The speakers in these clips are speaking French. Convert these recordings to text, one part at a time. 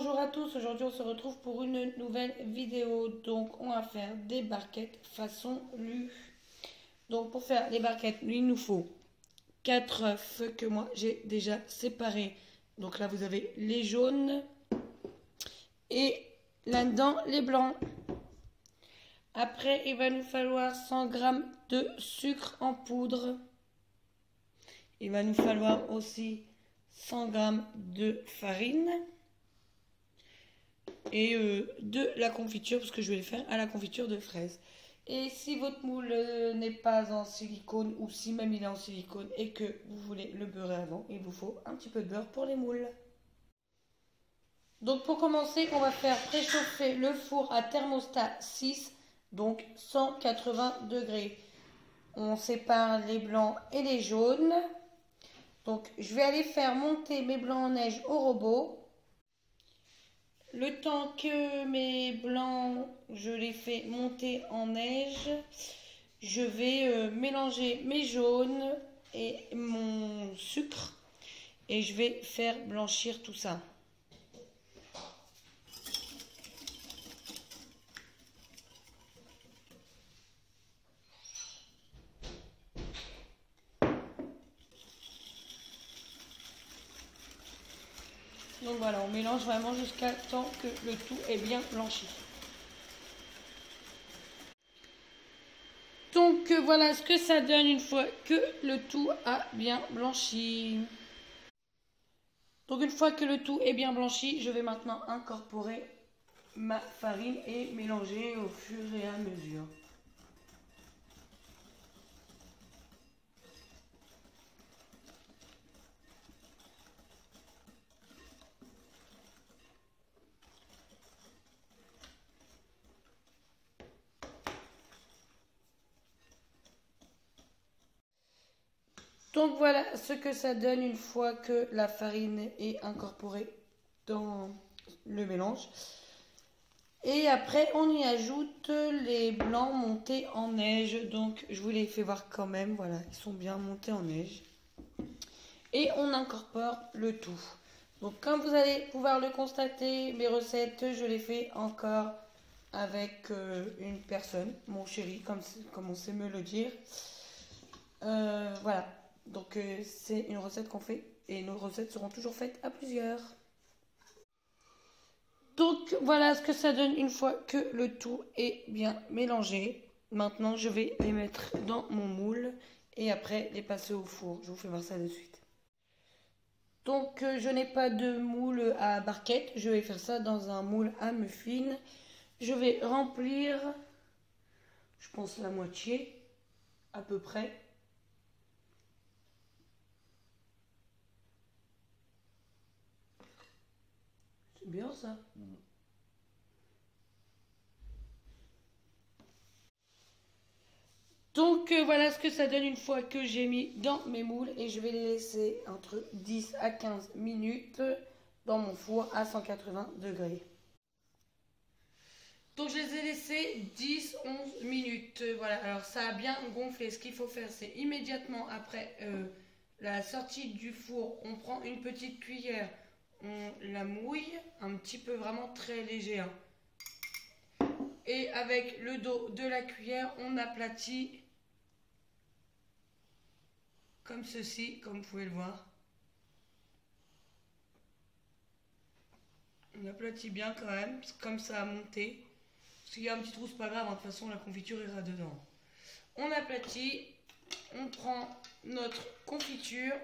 bonjour à tous, aujourd'hui on se retrouve pour une nouvelle vidéo. Donc on va faire des barquettes façon lu. Donc pour faire les barquettes, il nous faut 4 œufs que moi j'ai déjà séparés. Donc là vous avez les jaunes et là-dedans les blancs. Après il va nous falloir 100 g de sucre en poudre. Il va nous falloir aussi 100 g de farine. Et de la confiture, parce que je vais le faire à la confiture de fraises. Et si votre moule n'est pas en silicone, ou si même il est en silicone et que vous voulez le beurrer avant, il vous faut un petit peu de beurre pour les moules. Donc pour commencer, on va faire préchauffer le four à thermostat 6, donc 180 degrés. On sépare les blancs et les jaunes. Donc je vais aller faire monter mes blancs en neige au robot. Le temps que mes blancs, je les fais monter en neige, je vais mélanger mes jaunes et mon sucre et je vais faire blanchir tout ça. Donc voilà, on mélange vraiment jusqu'à temps que le tout est bien blanchi. Donc voilà ce que ça donne une fois que le tout a bien blanchi. Donc une fois que le tout est bien blanchi, je vais maintenant incorporer ma farine et mélanger au fur et à mesure. Donc voilà ce que ça donne une fois que la farine est incorporée dans le mélange. Et après on y ajoute les blancs montés en neige. Donc je vous les fais voir quand même, voilà, ils sont bien montés en neige. Et on incorpore le tout. Donc comme vous allez pouvoir le constater, mes recettes, je les fais encore avec une personne, mon chéri, comme on sait me le dire. Voilà. Donc c'est une recette qu'on fait et nos recettes seront toujours faites à plusieurs. Donc voilà ce que ça donne une fois que le tout est bien mélangé. Maintenant je vais les mettre dans mon moule et après les passer au four. Je vous fais voir ça de suite. Donc je n'ai pas de moule à barquette, je vais faire ça dans un moule à muffins. Je vais remplir, je pense la moitié à peu près. C'est bien ça. Donc voilà ce que ça donne une fois que j'ai mis dans mes moules et je vais les laisser entre 10 à 15 minutes dans mon four à 180 degrés. Donc je les ai laissés 10-11 minutes. Voilà, alors ça a bien gonflé. Ce qu'il faut faire, c'est immédiatement après la sortie du four, on prend une petite cuillère, on la mouille, un petit peu vraiment très léger. Hein. Et avec le dos de la cuillère, on aplatit comme ceci, comme vous pouvez le voir. On aplatit bien quand même, comme ça a monté. S'il y a un petit trou, c'est pas grave, hein, de toute façon la confiture ira dedans. On aplatit, on prend notre confiture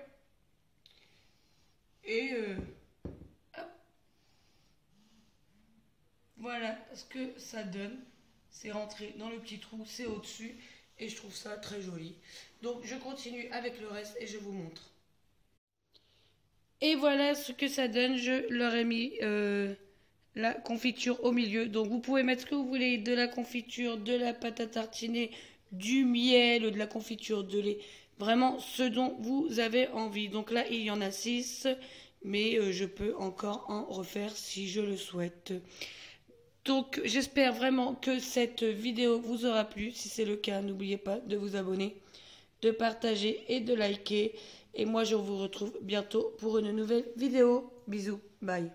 et hop. Voilà ce que ça donne. C'est rentré dans le petit trou, c'est au-dessus et je trouve ça très joli. Donc je continue avec le reste et je vous montre. Et voilà ce que ça donne. Je leur ai mis la confiture au milieu. Donc vous pouvez mettre ce que vous voulez, de la confiture, de la pâte à tartiner, du miel, de la confiture de lait. Vraiment ce dont vous avez envie. Donc là il y en a 6, mais je peux encore en refaire si je le souhaite. Donc j'espère vraiment que cette vidéo vous aura plu. Si c'est le cas, n'oubliez pas de vous abonner, de partager et de liker. Et moi je vous retrouve bientôt pour une nouvelle vidéo. Bisous, bye.